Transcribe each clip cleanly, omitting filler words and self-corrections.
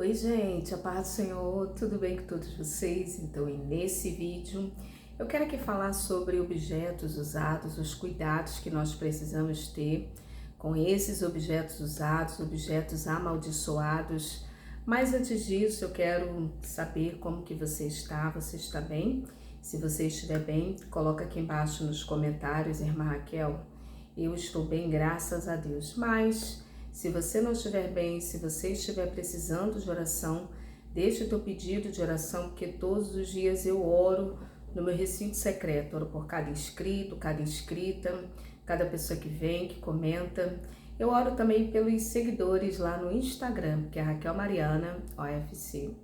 Oi gente, a paz do Senhor, tudo bem com todos vocês? Então, nesse vídeo eu quero aqui falar sobre objetos usados, os cuidados que nós precisamos ter com esses objetos usados, objetos amaldiçoados. Mas antes disso, eu quero saber como que você está bem? Se você estiver bem, coloca aqui embaixo nos comentários, irmã Raquel, eu estou bem, graças a Deus. Mas se você não estiver bem, se você estiver precisando de oração, deixe o teu pedido de oração, porque todos os dias eu oro no meu recinto secreto, oro por cada inscrito, cada inscrita, cada pessoa que vem, que comenta. Eu oro também pelos seguidores lá no Instagram, que é Raquel Mariana, OFC.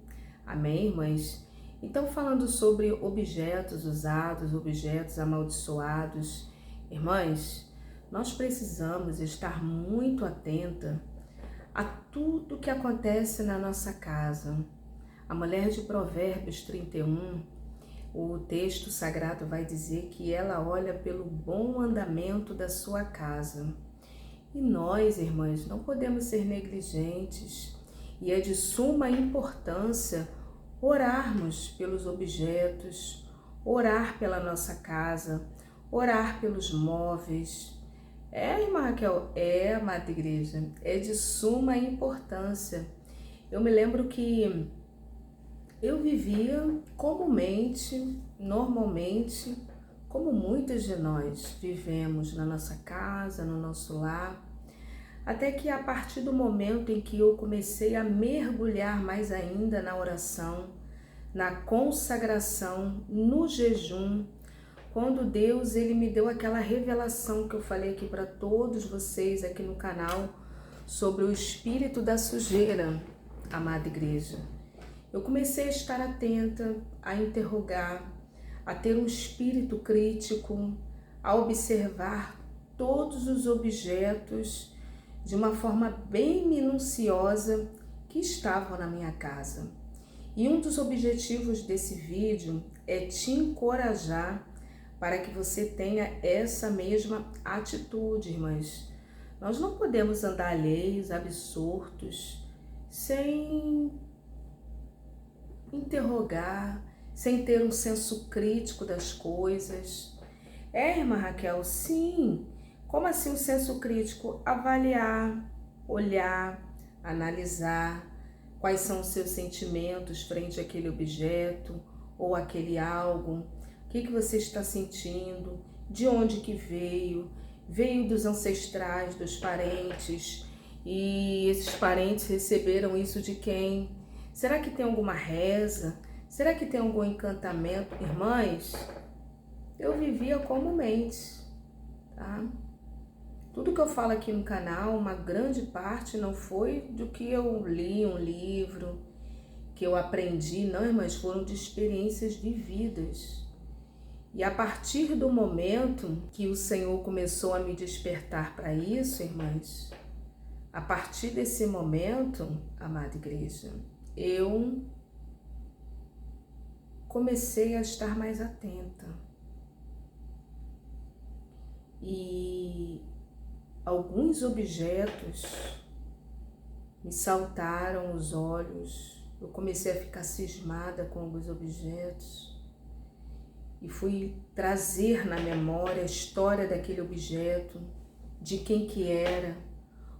Amém, irmãs? Então, falando sobre objetos usados, objetos amaldiçoados, irmãs, nós precisamos estar muito atenta a tudo que acontece na nossa casa. A mulher de Provérbios 31, o texto sagrado vai dizer que ela olha pelo bom andamento da sua casa. E nós, irmãs, não podemos ser negligentes e é de suma importância orarmos pelos objetos, orar pela nossa casa, orar pelos móveis. Irmã Raquel, amada igreja, é de suma importância. Eu me lembro que eu vivia comumente, normalmente, como muitas de nós vivemos na nossa casa, no nosso lar, até que a partir do momento em que eu comecei a mergulhar mais ainda na oração, na consagração, no jejum, quando Deus ele me deu aquela revelação que eu falei aqui para todos vocês aqui no canal sobre o espírito da sujeira, amada igreja. Eu comecei a estar atenta, a interrogar, a ter um espírito crítico, a observar todos os objetos de uma forma bem minuciosa que estavam na minha casa. E um dos objetivos desse vídeo é te encorajar para que você tenha essa mesma atitude, irmãs. Nós não podemos andar alheios, absortos, sem interrogar, sem ter um senso crítico das coisas. Irmã Raquel, sim. Como assim um senso crítico? Avaliar, olhar, analisar quais são os seus sentimentos frente àquele objeto ou àquele algo. O que você está sentindo? De onde que veio? Veio dos ancestrais, dos parentes? E esses parentes receberam isso de quem? Será que tem alguma reza? Será que tem algum encantamento? Irmãs, eu vivia comumente, tá? Tudo que eu falo aqui no canal, uma grande parte não foi do que eu li um livro, que eu aprendi, não, irmãs, foram de experiências vividas. E a partir do momento que o Senhor começou a me despertar para isso, irmãs, a partir desse momento, amada igreja, eu comecei a estar mais atenta. E alguns objetos me saltaram os olhos, eu comecei a ficar cismada com alguns objetos e fui trazer na memória a história daquele objeto, de quem que era,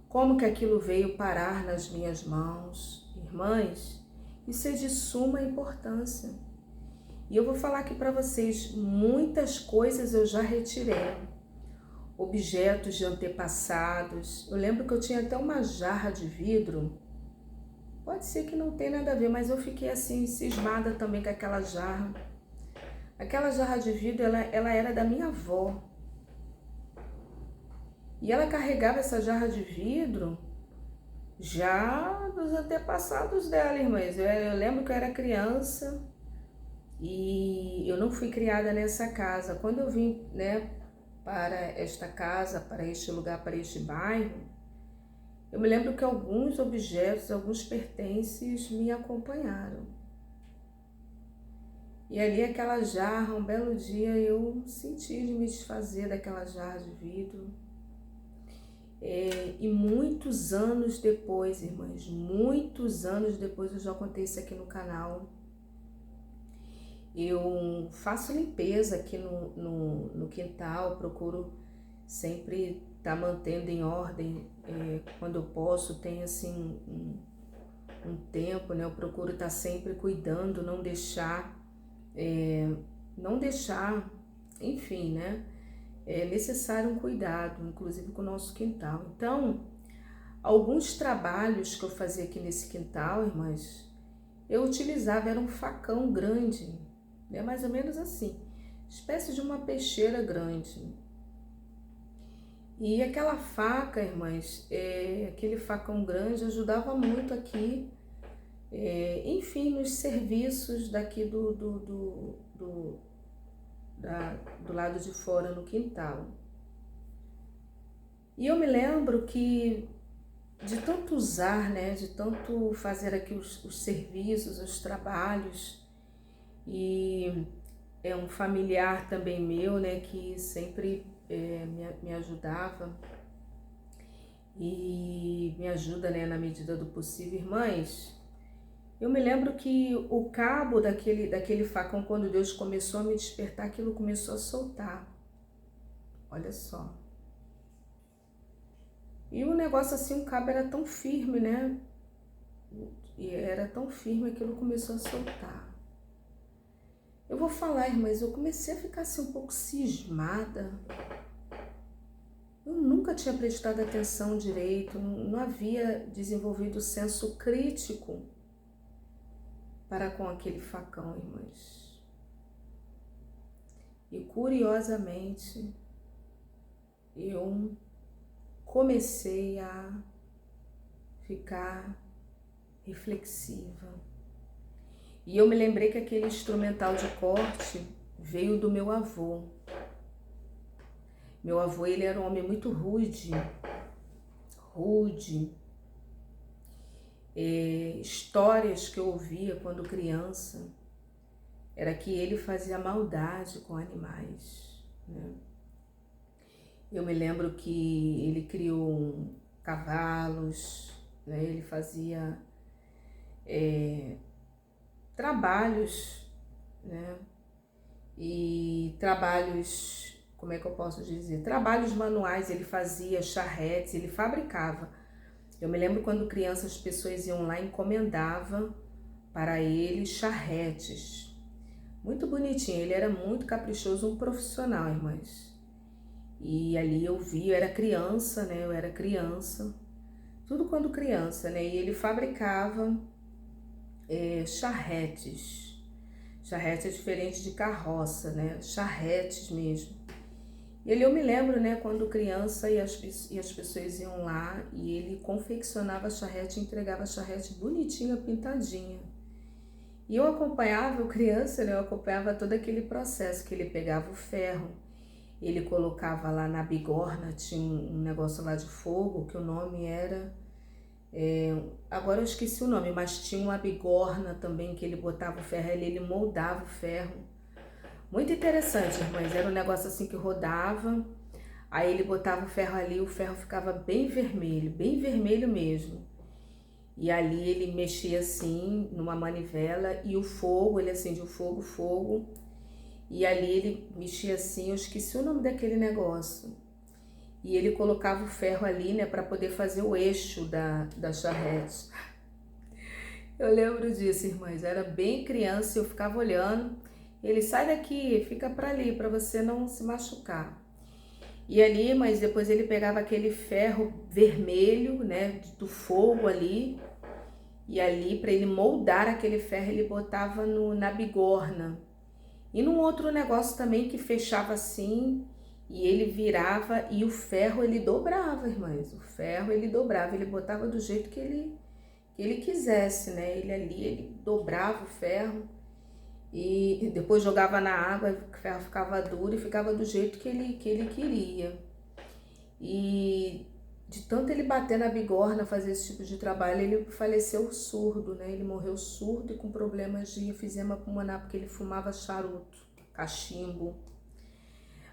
como que aquilo veio parar nas minhas mãos. Irmãs, isso é de suma importância. E eu vou falar aqui para vocês, muitas coisas eu já retirei. Objetos de antepassados. Eu lembro que eu tinha até uma jarra de vidro. Pode ser que não tenha nada a ver, mas eu fiquei assim, cismada também com aquela jarra. Aquela jarra de vidro, ela era da minha avó. E ela carregava essa jarra de vidro já dos antepassados dela, irmãs. Eu lembro que eu era criança e eu não fui criada nessa casa. Quando eu vim, para esta casa, para este lugar, para este bairro, eu me lembro que alguns objetos, alguns pertences me acompanharam. E ali aquela jarra, um belo dia eu senti de me desfazer daquela jarra de vidro. E muitos anos depois, irmãs, muitos anos depois, eu já contei isso aqui no canal, eu faço limpeza aqui no quintal, procuro sempre estar mantendo em ordem, quando eu posso, tenho assim um tempo, né? Eu procuro estar sempre cuidando, não deixar, enfim, né? É necessário um cuidado, inclusive com o nosso quintal. Então, alguns trabalhos que eu fazia aqui nesse quintal, irmãs, eu utilizava, era um facão grande, né? Mais ou menos assim, espécie de uma peixeira grande. E aquela faca, irmãs, aquele facão grande ajudava muito aqui, enfim, nos serviços daqui do lado de fora no quintal. E eu me lembro que de tanto usar, né, de tanto fazer aqui os serviços, os trabalhos, e é um familiar também meu, né, que sempre me ajudava e me ajuda, né, na medida do possível. Irmãs, eu me lembro que o cabo daquele facão, quando Deus começou a me despertar, aquilo começou a soltar. Olha só. E o negócio assim, o cabo era tão firme, né? E era tão firme, aquilo começou a soltar. Eu vou falar, irmãs, eu comecei a ficar assim um pouco cismada. Eu nunca tinha prestado atenção direito, não havia desenvolvido o senso crítico para com aquele facão, irmãs. E curiosamente, eu comecei a ficar reflexiva. E eu me lembrei que aquele instrumental de corte veio do meu avô. Meu avô, ele era um homem muito rude. Histórias que eu ouvia quando criança era que ele fazia maldade com animais, né? Eu me lembro que ele criou cavalos, né? Ele fazia trabalhos, né? E trabalhos, como é que eu posso dizer? Trabalhos manuais, ele fazia charretes, ele fabricava. Eu me lembro quando criança as pessoas iam lá e encomendavam para ele charretes. Muito bonitinho, ele era muito caprichoso, um profissional, irmãs. E ali eu vi, eu era criança, né? Eu era criança, tudo quando criança, né? E ele fabricava charretes. Charrete é diferente de carroça, né? Charretes mesmo. E ali eu me lembro, né, quando criança e as pessoas iam lá e ele confeccionava charrete e entregava charrete bonitinha, pintadinha. E eu acompanhava, eu criança, né, eu acompanhava todo aquele processo, que ele pegava o ferro, ele colocava lá na bigorna, tinha um negócio lá de fogo, que o nome era... agora eu esqueci o nome, mas tinha uma bigorna também, que ele botava o ferro ali, ele moldava o ferro. Muito interessante, irmãs, era um negócio assim que rodava, aí ele botava o ferro ali, o ferro ficava bem vermelho mesmo. E ali ele mexia assim, numa manivela, e o fogo, ele acendia o fogo, e ali ele mexia assim, eu esqueci o nome daquele negócio. E ele colocava o ferro ali, né, para poder fazer o eixo da charrete. Eu lembro disso, irmãs, era bem criança, eu ficava olhando. Ele, sai daqui, fica para ali, para você não se machucar. E ali, mas depois ele pegava aquele ferro vermelho, né, do fogo ali, e ali, para ele moldar aquele ferro, ele botava na bigorna. E num outro negócio também que fechava assim, e ele virava, e o ferro ele dobrava, irmãs. O ferro ele dobrava, ele botava do jeito que ele quisesse, né? Ele ali, ele dobrava o ferro e depois jogava na água, o ferro ficava duro e ficava do jeito que ele queria. E de tanto ele bater na bigorna, fazer esse tipo de trabalho, ele faleceu surdo, né? Ele morreu surdo e com problemas de enfisema pulmonar, porque ele fumava charuto, cachimbo.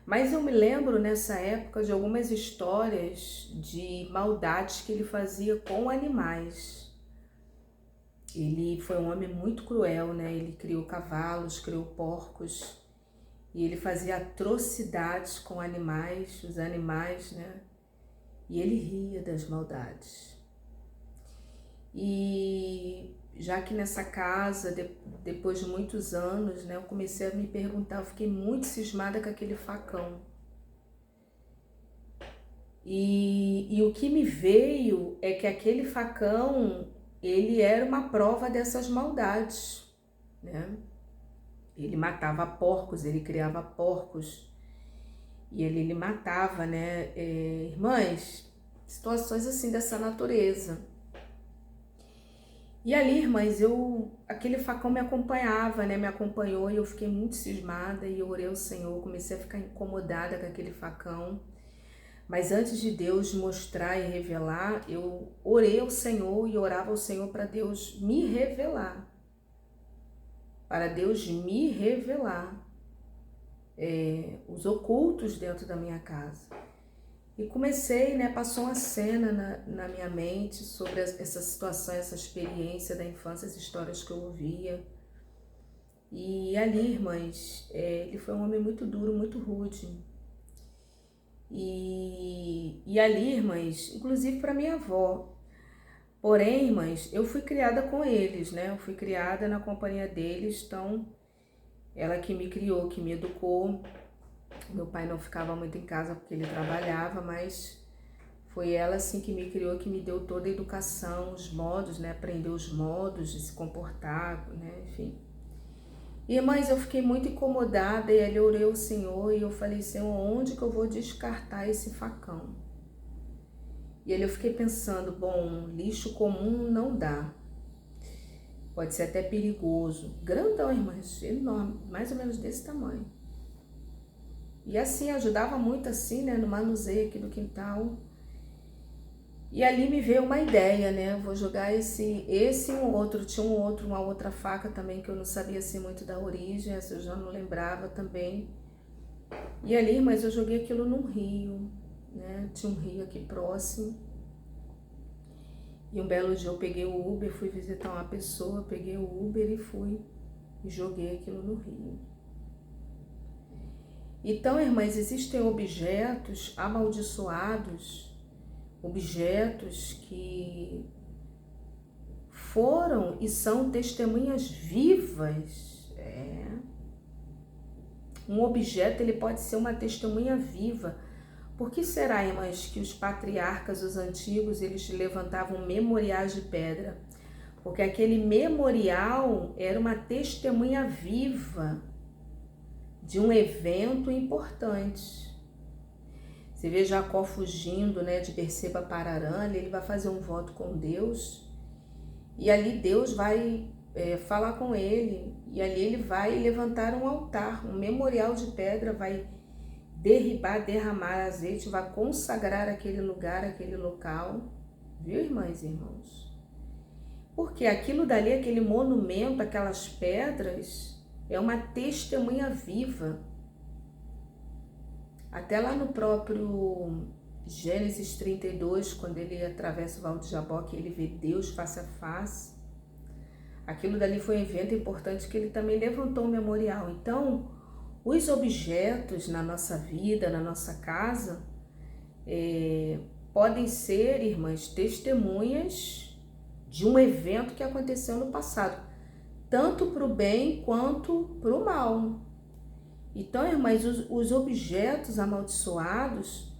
Mas eu me lembro nessa época de algumas histórias de maldades que ele fazia com animais. Ele foi um homem muito cruel, né? Ele criou cavalos, criou porcos e ele fazia atrocidades com animais, os animais, né? E ele ria das maldades. E já que nessa casa, depois de muitos anos, né, eu comecei a me perguntar, eu fiquei muito cismada com aquele facão. E o que me veio é que aquele facão, ele era uma prova dessas maldades, né? Ele matava porcos, ele criava porcos e ele matava, né? Irmãs, situações assim dessa natureza. E ali, irmãs, aquele facão me acompanhava, né? Me acompanhou e eu fiquei muito cismada e eu orei ao Senhor, comecei a ficar incomodada com aquele facão. Mas antes de Deus mostrar e revelar, eu orei ao Senhor e orava ao Senhor para Deus me revelar. Para Deus me revelar os ocultos dentro da minha casa. E comecei, né, passou uma cena na minha mente sobre essa situação, essa experiência da infância, as histórias que eu ouvia. E ali, irmãs, ele foi um homem muito duro, muito rude. E ali, irmãs, inclusive para minha avó. Porém, irmãs, eu fui criada com eles, né? Eu fui criada na companhia deles, então ela que me criou, que me educou. Meu pai não ficava muito em casa porque ele trabalhava, mas foi ela assim que me criou, que me deu toda a educação, os modos, né? Aprendeu os modos de se comportar, né? Enfim. E, irmãs, eu fiquei muito incomodada e ali eu orei ao Senhor e eu falei, Senhor, onde que eu vou descartar esse facão? E ali eu fiquei pensando, bom, lixo comum não dá. Pode ser até perigoso. Grandão, irmãs, enorme, mais ou menos desse tamanho. E assim, ajudava muito assim, né, no manuseio aqui do quintal. E ali me veio uma ideia, né, eu vou jogar esse e um outro, tinha uma outra faca também que eu não sabia assim muito da origem, essa eu já não lembrava também. E ali, mas eu joguei aquilo num rio, né, tinha um rio aqui próximo. E um belo dia eu peguei o Uber, fui visitar uma pessoa, peguei o Uber e fui e joguei aquilo no rio. Então, irmãs, existem objetos amaldiçoados, objetos que foram e são testemunhas vivas. Um objeto, ele pode ser uma testemunha viva. Por que será, irmãs, que os patriarcas, os antigos, eles levantavam memoriais de pedra? Porque aquele memorial era uma testemunha viva de um evento importante. Você vê Jacó fugindo, né, de Berseba para Harã, ele vai fazer um voto com Deus e ali Deus vai falar com ele e ali ele vai levantar um altar, um memorial de pedra, vai derramar azeite, vai consagrar aquele lugar, aquele local, viu, irmãs e irmãos? Porque aquilo dali, aquele monumento, aquelas pedras, é uma testemunha viva. Até lá no próprio Gênesis 32, quando ele atravessa o Val de Jaboque, ele vê Deus face a face. Aquilo dali foi um evento importante que ele também levantou um memorial. Então, os objetos na nossa vida, na nossa casa, podem ser, irmãs, testemunhas de um evento que aconteceu no passado, tanto para o bem quanto para o mal. Então, irmãs, os objetos amaldiçoados,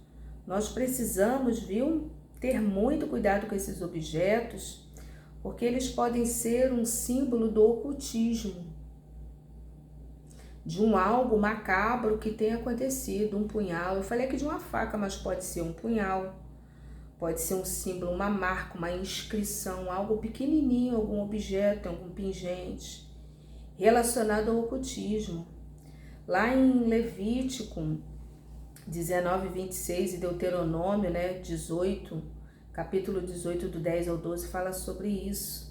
nós precisamos, viu, ter muito cuidado com esses objetos, porque eles podem ser um símbolo do ocultismo, de um algo macabro que tenha acontecido, um punhal. Eu falei aqui de uma faca, mas pode ser um punhal, pode ser um símbolo, uma marca, uma inscrição, algo pequenininho, algum objeto, algum pingente, relacionado ao ocultismo. Lá em Levítico 19, 26 e Deuteronômio, né, 18, capítulo 18, do 10 ao 12, fala sobre isso.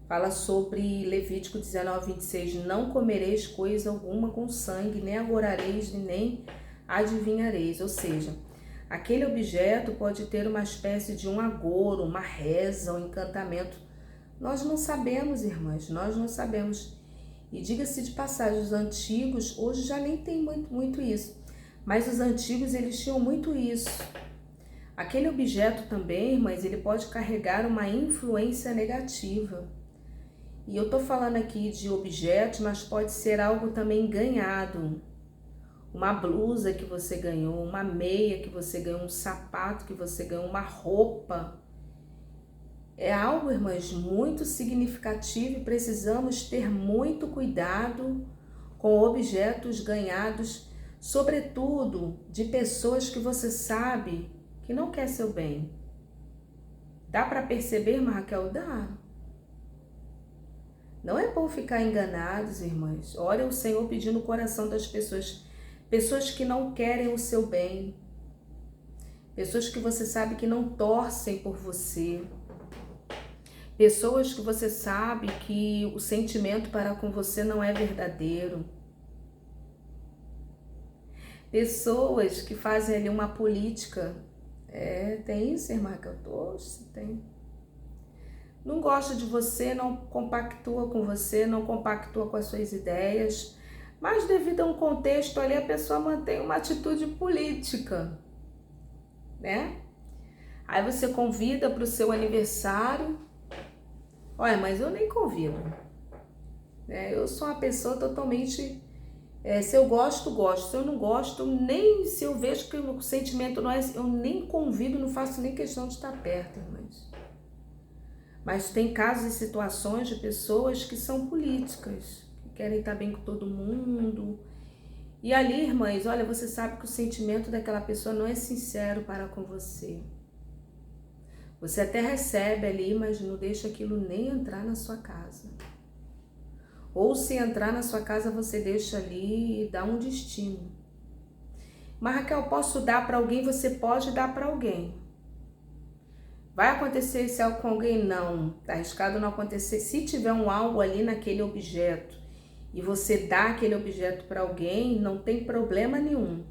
Fala sobre Levítico 19, 26, não comereis coisa alguma com sangue, nem agorareis, nem adivinhareis. Ou seja, aquele objeto pode ter uma espécie de um agouro, uma reza, um encantamento. Nós não sabemos, irmãs, nós não sabemos. E diga-se de passagem, os antigos, hoje já nem tem muito isso, mas os antigos eles tinham muito isso. Aquele objeto também, irmãs, ele pode carregar uma influência negativa. E eu tô falando aqui de objetos, mas pode ser algo também ganhado. Uma blusa que você ganhou, uma meia que você ganhou, um sapato que você ganhou, uma roupa. É algo, irmãs, muito significativo e precisamos ter muito cuidado com objetos ganhados, sobretudo de pessoas que você sabe que não quer seu bem. Dá para perceber, Raquel? Dá. Não é bom ficar enganados, irmãs. Olha o Senhor pedindo o coração das pessoas. Pessoas que não querem o seu bem. Pessoas que você sabe que não torcem por você. Pessoas que você sabe que o sentimento para com você não é verdadeiro. Pessoas que fazem ali uma política. Tem isso, irmã? Que eu tô? Tem. Não gosta de você, não compactua com você, não compactua com as suas ideias, mas devido a um contexto ali, a pessoa mantém uma atitude política, né? Aí você convida para o seu aniversário. Olha, mas eu nem convido, né? Eu sou uma pessoa totalmente... se eu gosto, gosto. Se eu não gosto, nem se eu vejo que o sentimento não é... Eu nem convido, não faço nem questão de estar perto, irmãs. Mas tem casos e situações de pessoas que são políticas, que querem estar bem com todo mundo. E ali, irmãs, olha, você sabe que o sentimento daquela pessoa não é sincero para com você. Você até recebe ali, mas não deixa aquilo nem entrar na sua casa. Ou se entrar na sua casa, você deixa ali e dá um destino. Mas Raquel, posso dar para alguém? Você pode dar para alguém. Vai acontecer esse algo com alguém? Não. Tá arriscado não acontecer. Se tiver um algo ali naquele objeto e você dá aquele objeto para alguém, não tem problema nenhum.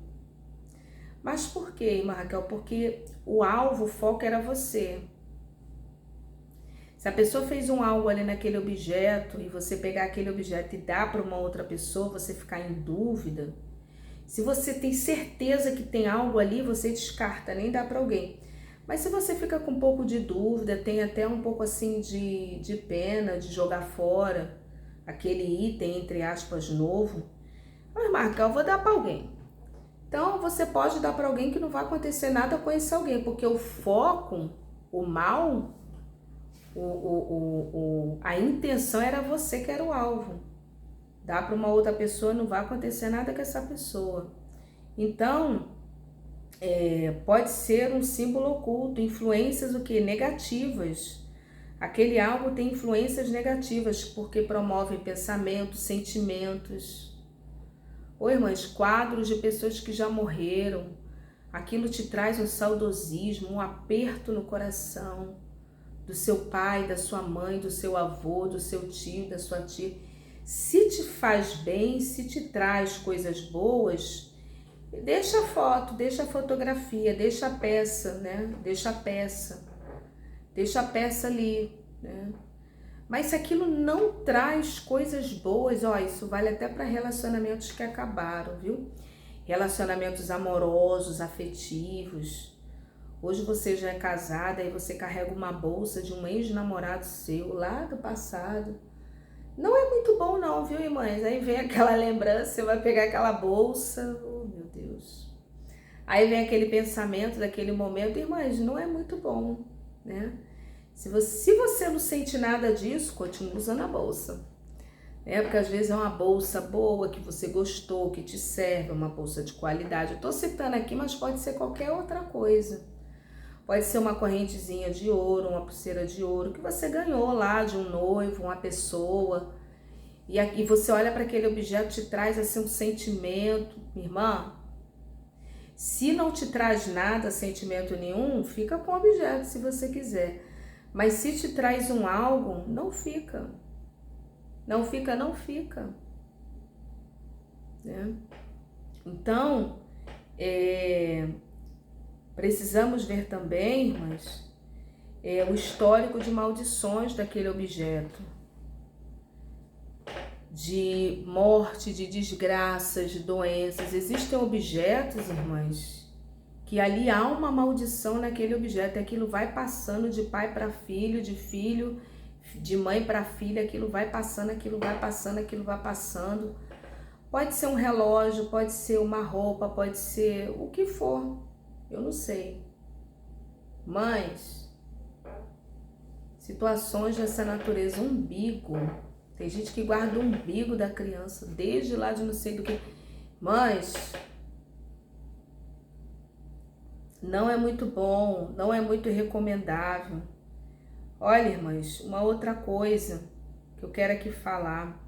Mas por quê, irmã Raquel? Porque o alvo, o foco era você. Se a pessoa fez um algo ali naquele objeto e você pegar aquele objeto e dar para uma outra pessoa, você ficar em dúvida, se você tem certeza que tem algo ali, você descarta, nem dá para alguém. Mas se você fica com um pouco de dúvida, tem até um pouco assim de pena de jogar fora aquele item, entre aspas, novo, mas Marca, eu vou dar para alguém. Então você pode dar para alguém que não vai acontecer nada com esse alguém, porque o foco, o mal, a intenção era você que era o alvo. Dá para uma outra pessoa, não vai acontecer nada com essa pessoa. Então... pode ser um símbolo oculto, influências o que? Negativas. Aquele algo tem influências negativas, porque promove pensamentos, sentimentos. Ou, irmãs, quadros de pessoas que já morreram. Aquilo te traz um saudosismo, um aperto no coração do seu pai, da sua mãe, do seu avô, do seu tio, da sua tia. Se te faz bem, se te traz coisas boas... Deixa a foto, deixa a fotografia, deixa a peça, né? Deixa a peça ali, né? Mas se aquilo não traz coisas boas, ó, isso vale até para relacionamentos que acabaram, viu? Relacionamentos amorosos, afetivos. Hoje você já é casada e você carrega uma bolsa de um ex-namorado seu lá do passado. Não é muito bom não, viu, irmãs? Aí vem aquela lembrança, você vai pegar aquela bolsa, oh meu Deus. Aí vem aquele pensamento daquele momento, irmãs, não é muito bom, né? Se você não sente nada disso, continue usando a bolsa. Né? Porque às vezes é uma bolsa boa, que você gostou, que te serve, uma bolsa de qualidade. Eu tô citando aqui, mas pode ser qualquer outra coisa. Pode ser uma correntezinha de ouro, uma pulseira de ouro que você ganhou lá de um noivo, uma pessoa. E aqui você olha para aquele objeto, te traz assim um sentimento. Irmã, se não te traz nada, sentimento nenhum, fica com o objeto se você quiser. Mas se te traz um algo, não fica. Não fica, não fica. Né? Então, Precisamos ver também, irmãs, o histórico de maldições daquele objeto, de morte, de desgraças, de doenças. Existem objetos, irmãs, que ali há uma maldição naquele objeto, aquilo vai passando de pai para filho, de mãe para filha, aquilo vai passando, aquilo vai passando, aquilo vai passando. Pode ser um relógio, pode ser uma roupa, pode ser o que for, eu não sei. Mas situações dessa natureza, umbigo, tem gente que guarda o umbigo da criança, desde lá de não sei do que. Mas não é muito bom, não é muito recomendável. Olha, irmãs, uma outra coisa que eu quero aqui falar.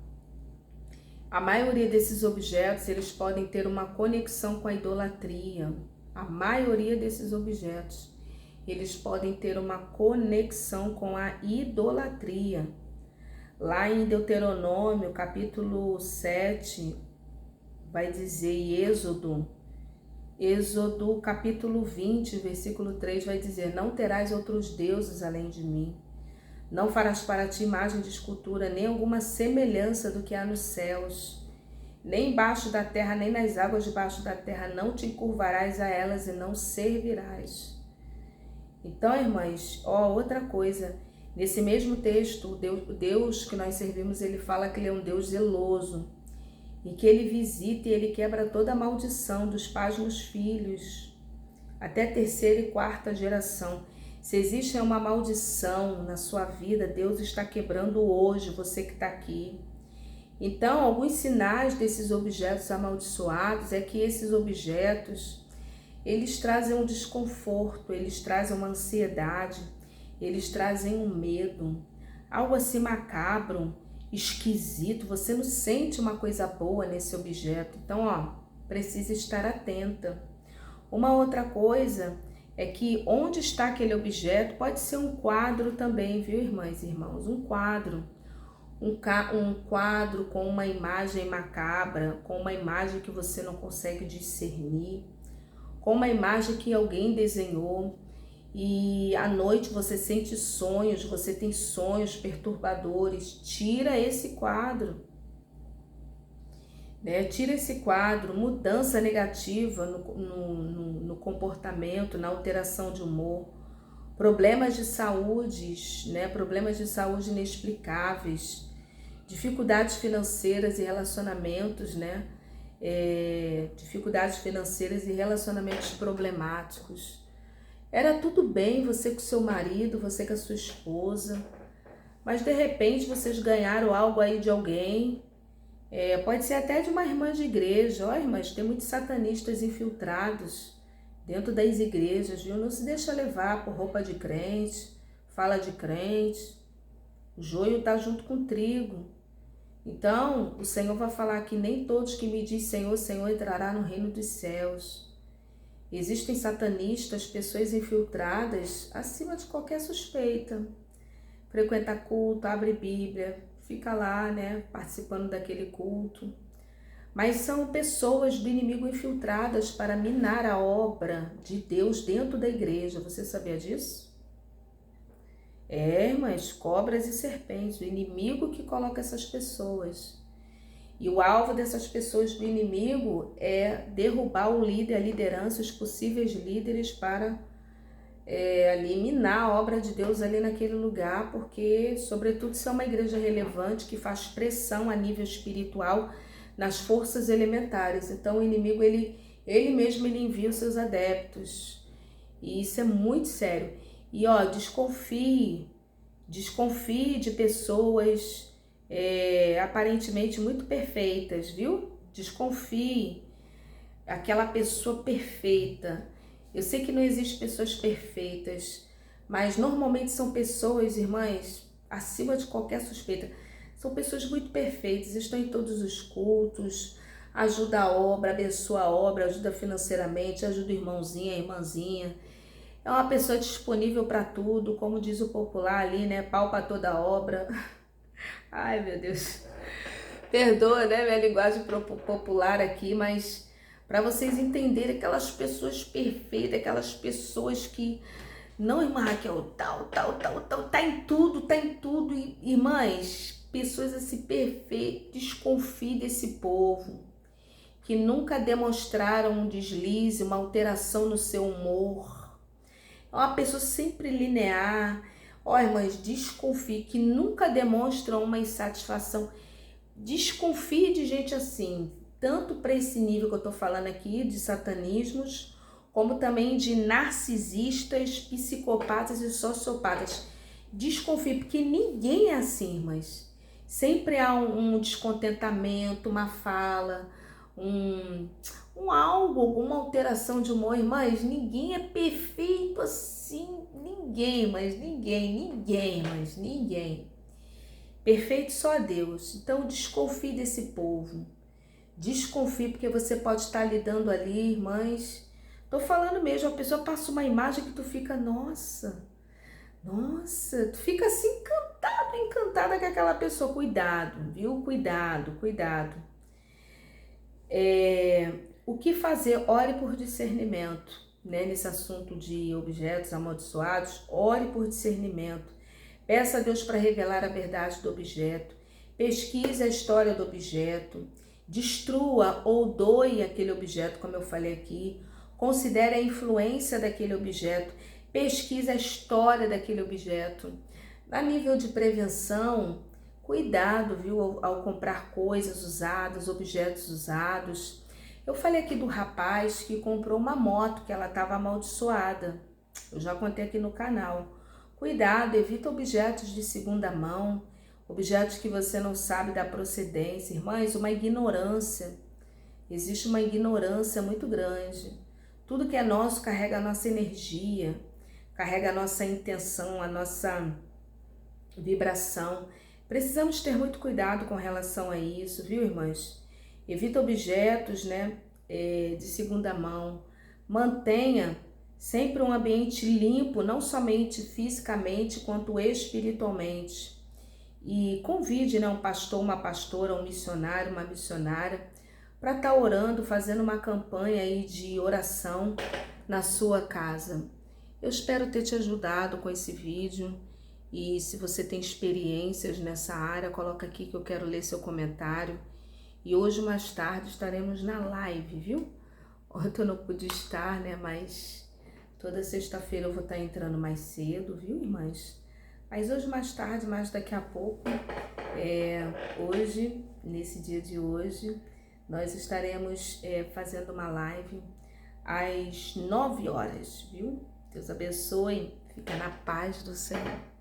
A maioria desses objetos, eles podem ter uma conexão com a idolatria. A maioria desses objetos, eles podem ter uma conexão com a idolatria. Lá em Deuteronômio, capítulo 7, vai dizer, e Êxodo capítulo 20, versículo 3, vai dizer: não terás outros deuses além de mim. Não farás para ti imagem de escultura, nem alguma semelhança do que há nos céus, nem embaixo da terra, nem nas águas debaixo da terra. Não te encurvarás a elas e não servirás. Então, irmãs, outra coisa. Nesse mesmo texto, o Deus que nós servimos, ele fala que ele é um Deus zeloso e que ele visita e ele quebra toda a maldição dos pais nos filhos, até terceira e quarta geração. Se existe uma maldição na sua vida, Deus está quebrando hoje, você que está aqui. Então, alguns sinais desses objetos amaldiçoados é que esses objetos, eles trazem um desconforto, eles trazem uma ansiedade, eles trazem um medo, algo assim macabro, esquisito. Você não sente uma coisa boa nesse objeto. Então, precisa estar atenta. Uma outra coisa é que onde está aquele objeto, pode ser um quadro também, viu, irmãs e irmãos? Um quadro. Um quadro com uma imagem macabra, com uma imagem que você não consegue discernir, com uma imagem que alguém desenhou. E à noite você sente sonhos, você tem sonhos perturbadores. Tira esse quadro, né? Tira esse quadro. Mudança negativa no comportamento, na alteração de humor, problemas de saúde, né? Problemas de saúde inexplicáveis, dificuldades financeiras e relacionamentos, né? Dificuldades financeiras e relacionamentos problemáticos. Era tudo bem você com seu marido, você com a sua esposa, mas de repente vocês ganharam algo aí de alguém, pode ser até de uma irmã de igreja. Ó, irmãs, tem muitos satanistas infiltrados dentro das igrejas, viu? Não se deixa levar por roupa de crente, fala de crente. O joio está junto com o trigo. Então, o Senhor vai falar que nem todos que me diz Senhor, Senhor entrará no reino dos céus. Existem satanistas, pessoas infiltradas acima de qualquer suspeita. Frequenta culto, abre Bíblia, fica lá, né, participando daquele culto. Mas são pessoas do inimigo infiltradas para minar a obra de Deus dentro da igreja. Você sabia disso? Mas cobras e serpentes, o inimigo que coloca essas pessoas. E o alvo dessas pessoas do inimigo é derrubar o líder, a liderança, os possíveis líderes para minar a obra de Deus ali naquele lugar, porque, sobretudo, se é uma igreja relevante que faz pressão a nível espiritual nas forças elementares. Então, o inimigo, ele mesmo envia os seus adeptos. E isso é muito sério. E, desconfie de pessoas aparentemente muito perfeitas, viu? Desconfie. Aquela pessoa perfeita. Eu sei que não existem pessoas perfeitas, mas normalmente são pessoas, irmãs, acima de qualquer suspeita. São pessoas muito perfeitas, estão em todos os cultos, ajuda a obra, abençoa a obra, ajuda financeiramente, ajuda o irmãozinho, a irmãzinha. É uma pessoa disponível para tudo, como diz o popular ali, né? Pau para toda obra. Ai, meu Deus. Perdoa, né, minha linguagem popular aqui, mas para vocês entenderem aquelas pessoas perfeitas, aquelas pessoas que, não, irmã Raquel, tal, tá em tudo, irmãs, pessoas assim perfeitas, desconfie desse povo, que nunca demonstraram um deslize, uma alteração no seu humor, é uma pessoa sempre linear. Ó, irmãs, desconfie, que nunca demonstram uma insatisfação. Desconfie de gente assim, tanto para esse nível que eu tô falando aqui, de satanismos, como também de narcisistas, psicopatas e sociopatas. Desconfie, porque ninguém é assim, irmãs. Sempre há um descontentamento, uma fala, um algo, alguma alteração de humor. Irmãs, ninguém é perfeito assim, ninguém, mas ninguém. Perfeito só Deus. Então desconfie desse povo. Desconfie, porque você pode estar lidando ali, irmãs. Tô falando mesmo, a pessoa passa uma imagem que tu fica, nossa, tu fica assim encantada com aquela pessoa. Cuidado, viu? Cuidado. O que fazer? Ore por discernimento, né? Nesse assunto de objetos amaldiçoados, ore por discernimento. Peça a Deus para revelar a verdade do objeto. Pesquise a história do objeto. Destrua ou doe aquele objeto, como eu falei aqui. Considere a influência daquele objeto. Pesquise a história daquele objeto. A nível de prevenção, cuidado, viu, ao comprar coisas usadas, objetos usados. Eu falei aqui do rapaz que comprou uma moto que ela estava amaldiçoada. Eu já contei aqui no canal. Cuidado, evita objetos de segunda mão, objetos que você não sabe da procedência. Irmãs, uma ignorância. Existe uma ignorância muito grande. Tudo que é nosso carrega a nossa energia, carrega a nossa intenção, a nossa vibração. Precisamos ter muito cuidado com relação a isso, viu, irmãs? Evita objetos, né, de segunda mão. Mantenha sempre um ambiente limpo, não somente fisicamente, quanto espiritualmente. E convide, né, um pastor, uma pastora, um missionário, uma missionária, para estar orando, fazendo uma campanha aí de oração na sua casa. Eu espero ter te ajudado com esse vídeo. E se você tem experiências nessa área, coloca aqui que eu quero ler seu comentário. E hoje, mais tarde, estaremos na live, viu? Ontem eu não pude estar, né? Mas toda sexta-feira eu vou estar entrando mais cedo, viu, irmãs? Mas hoje, mais tarde, mais daqui a pouco, hoje, nesse dia de hoje, nós estaremos fazendo uma live às 9 horas, viu? Deus abençoe. Fica na paz do Senhor.